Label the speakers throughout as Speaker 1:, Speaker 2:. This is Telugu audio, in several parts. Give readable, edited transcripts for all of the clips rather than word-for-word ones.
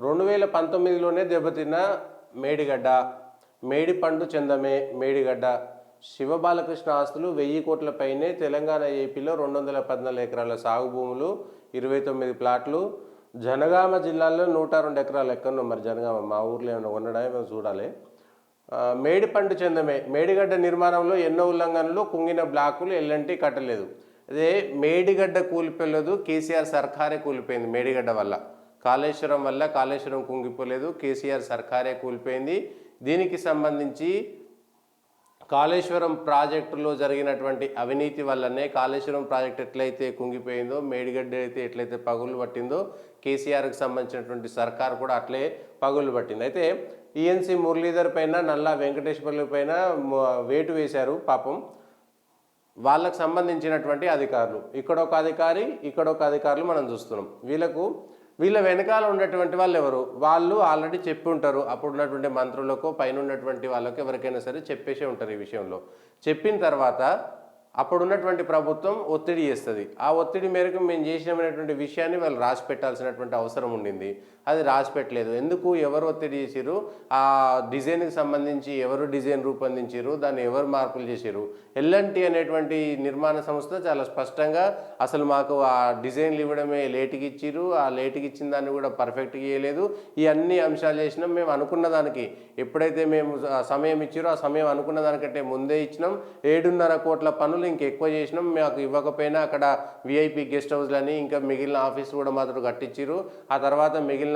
Speaker 1: 2019లోనే దెబ్బతిన్న మేడిగడ్డ, మేడిపండు చందమే, మేడిగడ్డ శివబాలకృష్ణ ఆస్తులు 1000 కోట్ల పైనే. తెలంగాణ ఏపీలో 214 ఎకరాల సాగు భూములు, 29 ప్లాట్లు. జనగామ జిల్లాలో 102 ఎకరాలు. ఎక్కడో మరి జనగామ, మా ఊర్లో ఏమైనా ఉండడా మేము చూడాలి. మేడిపండు చందమే, మేడిగడ్డ నిర్మాణంలో ఎన్నో ఉల్లంఘనలు, కుంగిన బ్లాకులు, ఎల్ఎన్టీ కట్టలేదు. అదే మేడిగడ్డ కూలిపోలేదు, కేసీఆర్ సర్కారే కూలిపోయింది. మేడిగడ్డ వల్ల, కాళేశ్వరం వల్ల కాళేశ్వరం కుంగిపోలేదు, కేసీఆర్ సర్కారే కూలిపోయింది. దీనికి సంబంధించి కాళేశ్వరం ప్రాజెక్టులో జరిగినటువంటి అవినీతి వల్లనే కాళేశ్వరం ప్రాజెక్ట్ ఎట్లయితే కుంగిపోయిందో, మేడిగడ్డ అయితే ఎట్లయితే పగులు పట్టిందో, కేసీఆర్కి సంబంధించినటువంటి సర్కార్ కూడా అట్లే పగులు పట్టింది. అయితే ఈఎన్సీ మురళీధర్ పైన, నల్లా వెంకటేశ్వర్ల పైన వేటు వేశారు పాపం. వాళ్ళకు సంబంధించినటువంటి అధికారులు, ఇక్కడొక అధికారి, ఇక్కడొక అధికారులు మనం చూస్తున్నాం. వీళ్ళ వెనకాల ఉన్నటువంటి వాళ్ళు ఎవరు? వాళ్ళు ఆల్రెడీ చెప్పి ఉంటారు. అప్పుడు ఉన్నటువంటి మంత్రులకు, పైన ఉన్నటువంటి వాళ్ళకు, ఎవరికైనా సరే చెప్పేసే ఉంటారు ఈ విషయంలో. చెప్పిన తర్వాత అప్పుడు ఉన్నటువంటి ప్రభుత్వం ఒత్తిడి చేస్తుంది. ఆ ఒత్తిడి మేరకు మేము చేసినామనేటువంటి విషయాన్ని వాళ్ళు రాసి పెట్టాల్సినటువంటి అవసరం ఉండింది. అది రాసి పెట్టలేదు. ఎందుకు? ఎవరు ఒత్తిడి చేసిరు? ఆ డిజైన్కి సంబంధించి ఎవరు డిజైన్ రూపొందించారు, దాన్ని ఎవరు మార్పులు చేశారు? ఎల్ఎన్టీ అనేటువంటి నిర్మాణ సంస్థ చాలా స్పష్టంగా అసలు మాకు ఆ డిజైన్లు ఇవ్వడమే లేటుకి ఇచ్చిరు, ఆ లేటుకి ఇచ్చిన దాన్ని కూడా పర్ఫెక్ట్గా ఇవ్వలేదు. ఈ అన్ని అంశాలు చేసినాం. మేము అనుకున్న దానికి ఎప్పుడైతే మేము సమయం ఇచ్చిరో ఆ సమయం అనుకున్న దానికంటే ముందే ఇచ్చినాం. 7.5 కోట్ల పనులు ఇంకెక్కువ చేసినాం. మాకు ఇవ్వకపోయినా అక్కడ విఐపి గెస్ట్ హౌస్లని ఇంకా మిగిలిన ఆఫీసులు కూడా మాత్రం కట్టించారు. ఆ తర్వాత మిగిలిన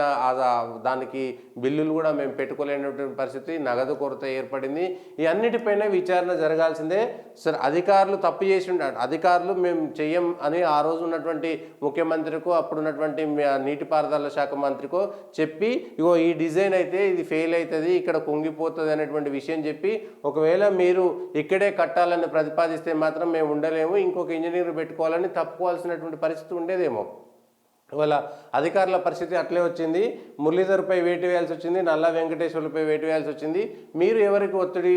Speaker 1: దానికి బిల్లులు కూడా మేము పెట్టుకోలేనటువంటి పరిస్థితి, నగదు కొరత ఏర్పడింది. ఈ అన్నిటిపైన విచారణ జరగాల్సిందే. సరే, అధికారులు తప్పు చేసి ఉంటారు. అధికారులు మేము చెయ్యం అని ఆ రోజు ఉన్నటువంటి ముఖ్యమంత్రికో, అప్పుడున్నటువంటి నీటిపారుదల శాఖ మంత్రికో చెప్పి, ఇగో ఈ డిజైన్ అయితే ఇది ఫెయిల్ అవుతుంది, ఇక్కడ కుంగిపోతుంది అనేటువంటి విషయం చెప్పి, ఒకవేళ మీరు ఇక్కడే కట్టాలని ప్రతిపాదిస్తే మాత్రం మేము ఉండలేము, ఇంకొక ఇంజనీర్ పెట్టుకోవాలని తప్పుకోవాల్సినటువంటి పరిస్థితి ఉండేదేమో. ఇవాళ అధికారుల పరిస్థితి అట్లే వచ్చింది. మురళీధర్పై వేటు వేయాల్సి వచ్చింది, నల్లా వెంకటేశ్వర్లపై వేటు వేయాల్సి వచ్చింది. మీరు ఎవరికి ఒత్తిడి?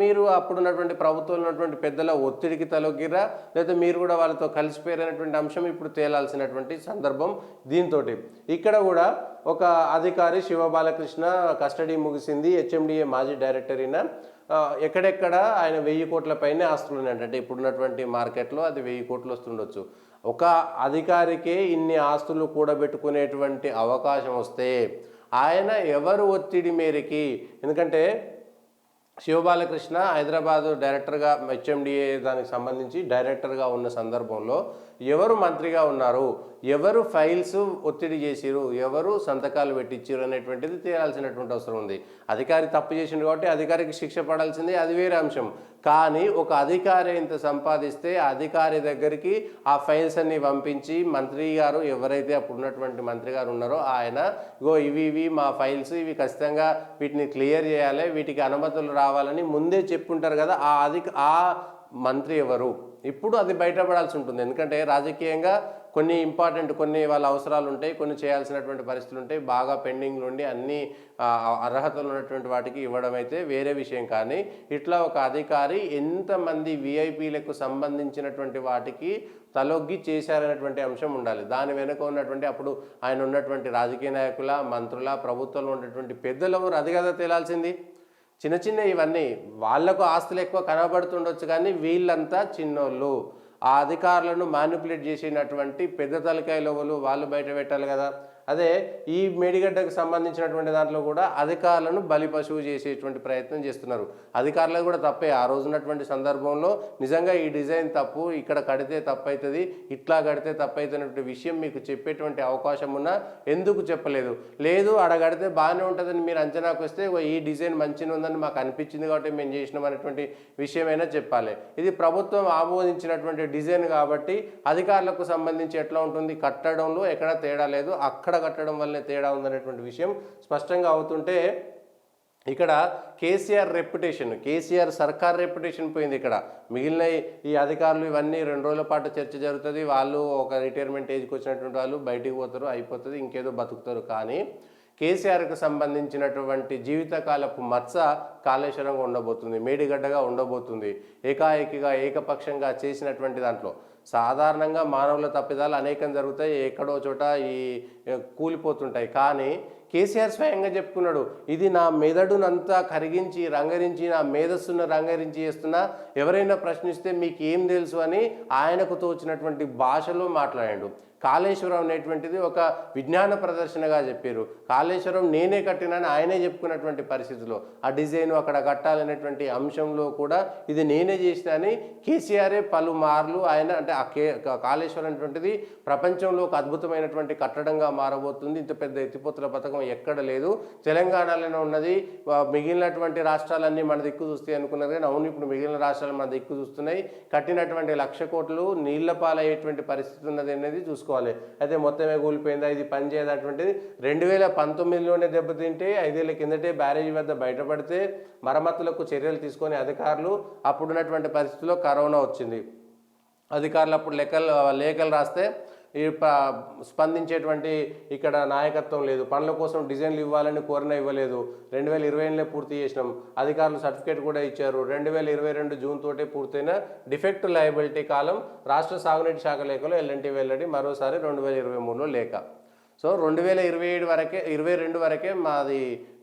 Speaker 1: మీరు అప్పుడున్నటువంటి ప్రభుత్వంలో ఉన్నటువంటి పెద్దల ఒత్తిడికి తలొగ్గిరా, లేదా మీరు కూడా వాళ్ళతో కలిసిపోయారనేటువంటి అంశం ఇప్పుడు తేలాల్సినటువంటి సందర్భం. దీంతో ఇక్కడ కూడా ఒక అధికారి శివబాలకృష్ణ కస్టడీ ముగిసింది. హెచ్ఎండిఏ మాజీ డైరెక్టర్ అయినా ఎక్కడెక్కడ ఆయన 1000 కోట్ల పైనే ఆస్తులు ఉన్నాయంటే ఇప్పుడున్నటువంటి మార్కెట్లో అది 1000 కోట్లు వస్తుండొచ్చు. ఒక అధికారికే ఇన్ని ఆస్తులు కూడబెట్టుకునేటువంటి అవకాశం వస్తే ఆయన ఎవరు ఒత్తిడి మేరకి? ఎందుకంటే శివబాలకృష్ణ హైదరాబాదు డైరెక్టర్గా, హెచ్ఎండిఏ దానికి సంబంధించి డైరెక్టర్గా ఉన్న సందర్భంలో ఎవరు మంత్రిగా ఉన్నారు, ఎవరు ఫైల్స్ ఒత్తిడి చేసిరు, ఎవరు సంతకాలు పెట్టించారు అనేటువంటిది తేలాల్సినటువంటి అవసరం ఉంది. అధికారి తప్పు చేసిండు కాబట్టి అధికారికి శిక్ష పడాల్సిందే, అది వేరే అంశం. కానీ ఒక అధికారి ఇంత సంపాదిస్తే అధికారి దగ్గరికి ఆ ఫైల్స్ అన్ని పంపించి, మంత్రి గారు ఎవరైతే అప్పుడు ఉన్నటువంటి మంత్రి గారు ఉన్నారో ఆయన, ఇగో ఇవి మా ఫైల్స్, ఇవి ఖచ్చితంగా వీటిని క్లియర్ చేయాలి, వీటికి అనుమతులు రావాలని ముందే చెప్పుంటారు కదా. ఆ మంత్రి ఎవరు? ఇప్పుడు అది బయటపడాల్సి ఉంటుంది. ఎందుకంటే రాజకీయంగా కొన్ని ఇంపార్టెంట్, కొన్ని వాళ్ళ అవసరాలు ఉంటాయి, కొన్ని చేయాల్సినటువంటి పరిస్థితులు ఉంటాయి. బాగా పెండింగ్లు ఉండి అన్ని అర్హతలు ఉన్నటువంటి వాటికి ఇవ్వడం అయితే వేరే విషయం. కానీ ఇట్లా ఒక అధికారి ఎంతమంది విఐపీలకు సంబంధించినటువంటి వాటికి తలొగ్గి చేశారనేటువంటి అంశం ఉండాలి. దాని వెనుక ఉన్నటువంటి అప్పుడు ఆయన ఉన్నటువంటి రాజకీయ నాయకుల, మంత్రుల, ప్రభుత్వంలో ఉన్నటువంటి పెద్దలెవరు? అది కదా తేలాల్సింది. చిన్న చిన్న ఇవన్నీ వాళ్లకు ఆస్తులు ఎక్కువ కనబడుతుండొచ్చు, కానీ వీళ్ళంతా చిన్నోళ్ళు. ఆ అధికారులను మ్యానిపులేట్ చేసినటువంటి పెద్ద తలకాయలు వాళ్ళు బయట పెట్టాలి కదా. అదే ఈ మేడిగడ్డకు సంబంధించినటువంటి దాంట్లో కూడా అధికారులను బలిపశువు చేసేటువంటి ప్రయత్నం చేస్తున్నారు. అధికారులకు కూడా తప్పే. ఆ రోజు ఉన్నటువంటి సందర్భంలో నిజంగా ఈ డిజైన్ తప్పు, ఇక్కడ కడితే తప్పు అవుతుంది, ఇట్లా కడితే తప్పు అవుతున్నటువంటి విషయం మీకు చెప్పేటువంటి అవకాశం ఉన్నా ఎందుకు చెప్పలేదు? లేదు, అడగడితే బాగానే ఉంటుందని మీరు అంచనాకు వస్తే ఈ డిజైన్ మంచిగా ఉందని మాకు అనిపించింది కాబట్టి మేము చేసినాం అనేటువంటి విషయమైనా చెప్పాలి. ఇది ప్రభుత్వం ఆమోదించినటువంటి డిజైన్ కాబట్టి అధికారులకు సంబంధించి ఎట్లా ఉంటుంది, కట్టడంలో ఎక్కడ తేడా లేదు, అక్కడ కట్టడం వల్లనే తేడా ఉందనేటువంటి విషయం స్పష్టంగా అవుతుంటే, ఇక్కడ కేసీఆర్ రెప్యుటేషన్, కేసీఆర్ సర్కార్ రెప్యుటేషన్ పోయింది. ఇక్కడ మిగిలిన ఈ అధికారులు ఇవన్నీ 2 రోజుల పాటు చర్చ జరుగుతుంది. వాళ్ళు ఒక రిటైర్మెంట్ ఏజ్కి వచ్చినటువంటి వాళ్ళు బయటికి పోతారు, అయిపోతుంది, ఇంకేదో బతుకుతారు. కానీ కేసీఆర్కి సంబంధించినటువంటి జీవితకాలపు మచ్చ కాళేశ్వరంగా ఉండబోతుంది, మేడిగడ్డగా ఉండబోతుంది. ఏకాఏకిగా ఏకపక్షంగా చేసినటువంటి దాంట్లో సాధారణంగా మానవుల తప్పిదాలు అనేకం జరుగుతాయి, ఎక్కడో చోట ఈ కూలిపోతుంటాయి. కానీ కేసీఆర్ స్వయంగా చెప్పుకున్నాడు, ఇది నా మెదడునంతా కరిగించి రంగరించి నా మేధస్సును రంగరించి చేస్తున్నా, ఎవరైనా ప్రశ్నిస్తే మీకు ఏం తెలుసు అని ఆయనకు తోచినటువంటి భాషలో మాట్లాడాడు. కాళేశ్వరం అనేటువంటిది ఒక విజ్ఞాన ప్రదర్శనగా చెప్పారు. కాళేశ్వరం నేనే కట్టినని ఆయనే చెప్పుకున్నటువంటి పరిస్థితిలో ఆ డిజైన్ అక్కడ కట్టాలనేటువంటి అంశంలో కూడా ఇది నేనే చేసిన అని కేసీఆరే పలుమార్లు ఆయన అంటే ఆ కాళేశ్వరం అనేటువంటిది ప్రపంచంలో ఒక అద్భుతమైనటువంటి కట్టడంగా మారబోతుంది, ఇంత పెద్ద ఎత్తిపోతల పథకం ఎక్కడ లేదు, తెలంగాణలోనే ఉన్నది, మిగిలినటువంటి రాష్ట్రాలన్నీ మన దిక్కు చూస్తాయి అనుకున్నారు. కానీ అవును, ఇప్పుడు మిగిలిన రాష్ట్రాలు మన దిక్కు చూస్తున్నాయి. కట్టినటువంటి 1,00,000 కోట్లు నీళ్ల పాలయ్యేటువంటి పరిస్థితి ఉన్నది అనేది చూసుకోవాలి. అయితే మొత్తమే కూలిపోయిందా, ఇది పనిచేయదటువంటిది 2019లోనే దెబ్బతింటే 5 ఏళ్ల కిందటే బ్యారేజీ వద్ద బయటపడితే మరమ్మతులకు చర్యలు తీసుకొని అధికారులు అప్పుడున్నటువంటి పరిస్థితుల్లో కరోనా వచ్చింది. అధికారులు అప్పుడు లేఖలు రాస్తే స్పందించేటువంటి ఇక్కడ నాయకత్వం లేదు. పనుల కోసం డిజైన్లు ఇవ్వాలని కోరినా ఇవ్వలేదు. 2020లో పూర్తి చేసినాం, అధికారులు సర్టిఫికేట్ కూడా ఇచ్చారు. 2022 జూన్ తోటే పూర్తయిన డిఫెక్ట్ లయబిలిటీ కాలం రాష్ట్ర సాగునీటి శాఖ లేఖలో ఎల్ఎన్టీ వెల్లడి, మరోసారి 2023లో లేఖ. సో 2022 వరకే మాది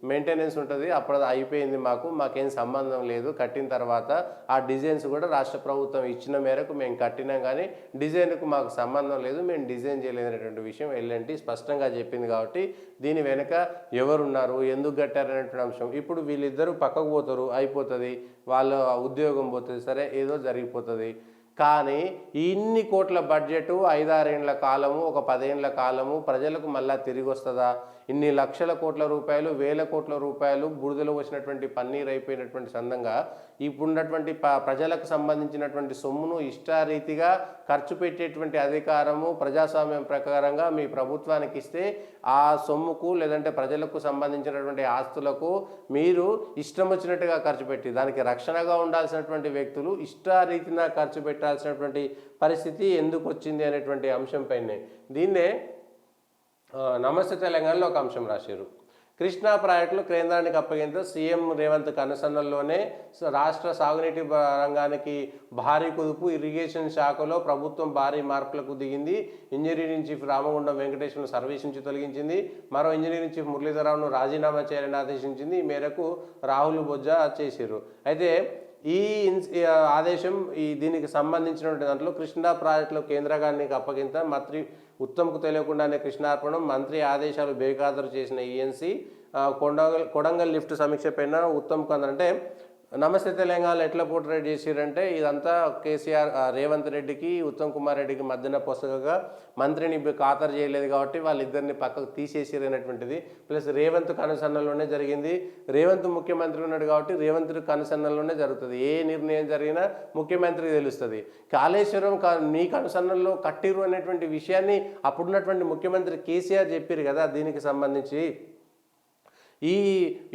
Speaker 1: మెయింటెనెన్స్ ఉంటుంది, అప్పుడు అది అయిపోయింది, మాకేం సంబంధం లేదు. కట్టిన తర్వాత ఆ డిజైన్స్ కూడా రాష్ట్ర ప్రభుత్వం ఇచ్చిన మేరకు మేము కట్టినాం, కానీ డిజైన్కు మాకు సంబంధం లేదు, మేము డిజైన్ చేయలేదనేటువంటి విషయం ఎల్ఎన్టీ స్పష్టంగా చెప్పింది. కాబట్టి దీని వెనుక ఎవరున్నారు, ఎందుకు కట్టారనేటువంటి అంశం ఇప్పుడు వీళ్ళిద్దరూ పక్కకు పోతారు, అయిపోతుంది, వాళ్ళ ఉద్యోగం పోతుంది, సరే ఏదో జరిగిపోతుంది. కానీ ఇన్ని కోట్ల బడ్జెటు 5-6 ఏళ్ల కాలము, ఒక 10 ఏళ్ల కాలము ప్రజలకు మళ్ళా తిరిగి వస్తుందా? ఇన్ని లక్షల కోట్ల రూపాయలు, వేల కోట్ల రూపాయలు బురదలో వచ్చినటువంటి పన్నీరు అయిపోయినటువంటి సందంగా ఇప్పుడున్నటువంటి ప్రజలకు సంబంధించినటువంటి సొమ్మును ఇష్టారీతిగా ఖర్చు పెట్టేటువంటి అధికారము ప్రజాస్వామ్యం ప్రకారంగా మీ ప్రభుత్వానికి ఇస్తే ఆ సొమ్ముకు లేదంటే ప్రజలకు సంబంధించినటువంటి ఆస్తులకు మీరు ఇష్టం వచ్చినట్టుగా ఖర్చు పెట్టి దానికి రక్షణగా ఉండాల్సినటువంటి వ్యక్తులు ఇష్టారీతిన ఖర్చు పెట్టాల్సినటువంటి పరిస్థితి ఎందుకు వచ్చింది అనేటువంటి అంశంపైనే దీన్నే నమస్తే తెలంగాణలో ఒక అంశం రాశారు. కృష్ణా ప్రాజెక్టులు కేంద్రానికి అప్పగించడం సీఎం రేవంత్ కనుసన్నల్లోనే రాష్ట్ర సాగునీటి రంగానికి భారీ కుదుపు, ఇరిగేషన్ శాఖలో ప్రభుత్వం భారీ మార్పులకు దిగింది. ఇంజనీరింగ్ చీఫ్ రామగుండం వెంకటేశ్వర్ను సర్వీస్ నుంచి తొలగించింది, మరో ఇంజనీరింగ్ చీఫ్ మురళీధరరావును రాజీనామా చేయాలని ఆదేశించింది. ఈ మేరకు రాహుల్ బొజ్జా చేశారు. అయితే ఈ ఆదేశం దీనికి సంబంధించినటువంటి దాంట్లో కృష్ణా ప్రాజెక్టులో కేంద్రానికి అప్పగింత మంత్రి ఉత్తమ్కు తెలియకుండానే కృష్ణార్పణం, మంత్రి ఆదేశాలు బేఖాతరు చేసిన ఈఎన్సీ, కొడంగల్ లిఫ్ట్ సమీక్ష పైన ఉత్తమ్కు అంటే నమస్తే తెలంగాణలో ఎట్లా పోర్ట్రేట్ చేసిరంటే ఇదంతా కేసీఆర్ రేవంత్ రెడ్డికి ఉత్తమ్ కుమార్ రెడ్డికి మధ్యన పొసగగా మంత్రిని ఖాతరు చేయలేదు కాబట్టి వాళ్ళిద్దరిని పక్కకు తీసేసిరనేటువంటిది. ప్లస్ రేవంత్ కనుసన్నల్లోనే జరిగింది. రేవంత్ ముఖ్యమంత్రి ఉన్నాడు కాబట్టి రేవంత్ కనుసన్నల్లోనే జరుగుతుంది. ఏ నిర్ణయం జరిగినా ముఖ్యమంత్రికి తెలుస్తుంది. కాళేశ్వరం మీ కనుసన్నల్లో కట్టిరు అనేటువంటి విషయాన్ని అప్పుడున్నటువంటి ముఖ్యమంత్రి కేసీఆర్ చెప్పారు కదా. దీనికి సంబంధించి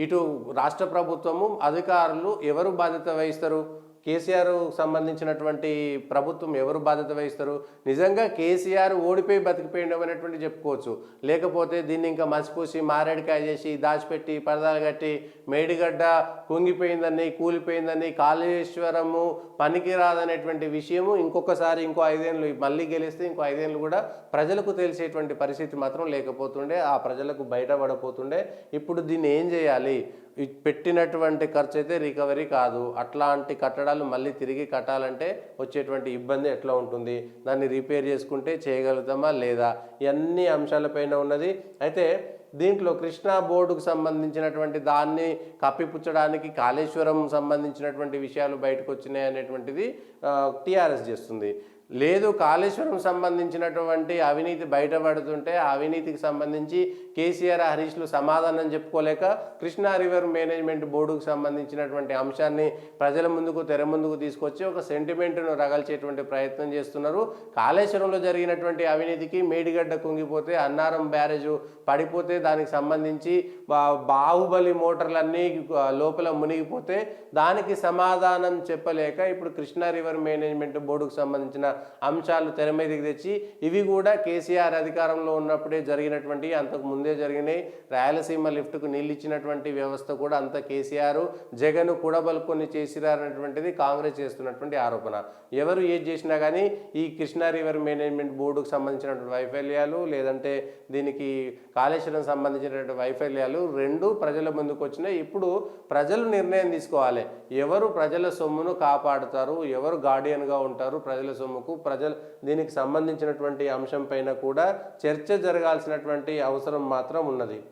Speaker 1: ఇటు రాష్ట్ర ప్రభుత్వము అధికారులు ఎవరు బాధ్యత వహిస్తారు? కేసీఆర్ సంబంధించినటువంటి ప్రభుత్వం ఎవరు బాధ్యత వహిస్తారు? నిజంగా కేసీఆర్ ఓడిపోయి బతికిపోయిండు అనేటువంటి చెప్పుకోవచ్చు. లేకపోతే దీన్ని ఇంకా మసిపూసి మారేడికాయ చేసి దాచిపెట్టి పరదాలు కట్టి మేడిగడ్డ కుంగిపోయిందని కూలిపోయిందని కాళేశ్వరము పనికిరాదనేటువంటి విషయము ఇంకొకసారి ఇంకో 5 ఏళ్ళు మళ్ళీ గెలిస్తే ఇంకో 5 ఏళ్ళు కూడా ప్రజలకు తెలిసేటువంటి పరిస్థితి మాత్రం లేకపోతుండే, ఆ ప్రజలకు బయటపడపోతుండే. ఇప్పుడు దీన్ని ఏం చేయాలి? పెట్టినటువంటి ఖర్చు అయితే రికవరీ కాదు. అట్లాంటి కట్టడాలు మళ్ళీ తిరిగి కట్టాలంటే వచ్చేటువంటి ఇబ్బంది ఎట్లా ఉంటుంది? దాన్ని రిపేర్ చేసుకుంటే చేయగలుగుతామా లేదా? ఇవన్నీ అంశాలపైన ఉన్నది. అయితే దీంట్లో కృష్ణా బోర్డుకు సంబంధించినటువంటి దాన్ని కప్పిపుచ్చడానికి కాళేశ్వరం సంబంధించినటువంటి విషయాలు బయటకు వచ్చినాయి అనేటువంటిది టీఆర్ఎస్ చేస్తుంది. లేదు, కాళేశ్వరం సంబంధించినటువంటి అవినీతి బయటపడుతుంటే ఆ అవినీతికి సంబంధించి కేసీఆర్ హరీష్లు సమాధానం చెప్పుకోలేక కృష్ణా రివర్ మేనేజ్మెంట్ బోర్డుకు సంబంధించినటువంటి అంశాన్ని ప్రజల ముందుకు తెర ముందుకు తీసుకొచ్చి ఒక సెంటిమెంట్ను రగల్చేటువంటి ప్రయత్నం చేస్తున్నారు. కాళేశ్వరంలో జరిగినటువంటి అవినీతికి మేడిగడ్డ కుంగిపోతే, అన్నారం బ్యారేజ్ పడిపోతే దానికి సంబంధించి బాహుబలి మోటార్లన్నీ లోపల మునిగిపోతే దానికి సమాధానం చెప్పలేక ఇప్పుడు కృష్ణా రివర్ మేనేజ్మెంట్ బోర్డుకు సంబంధించిన అంశాలు తెర మీదకి తెచ్చి ఇవి కూడా కేసీఆర్ అధికారంలో ఉన్నప్పుడే జరిగినటువంటి, అంతకు ముందే జరిగినాయి. రాయలసీమ లిఫ్ట్కు నీళ్ళు ఇచ్చినటువంటి వ్యవస్థ కూడా అంత కేసీఆర్ జగన్ కూడబలుకొని చేసిరారనేటువంటిది కాంగ్రెస్ చేస్తున్నటువంటి ఆరోపణ. ఎవరు ఏది చేసినా కానీ ఈ కృష్ణా రివర్ మేనేజ్మెంట్ బోర్డుకు సంబంధించినటువంటి వైఫల్యాలు, లేదంటే దీనికి కాళేశ్వరం సంబంధించినటువంటి వైఫల్యాలు రెండు ప్రజల ముందుకు వచ్చినాయి. ఇప్పుడు ప్రజలు నిర్ణయం తీసుకోవాలి, ఎవరు ప్రజల సొమ్మును కాపాడుతారు, ఎవరు గార్డియన్గా ఉంటారు ప్రజల సొమ్ముకు. దీనికి సంబంధించినటువంటి అంశం పైన కూడా చర్చ జరగాల్సినటువంటి అవసరం మాత్రం ఉన్నది.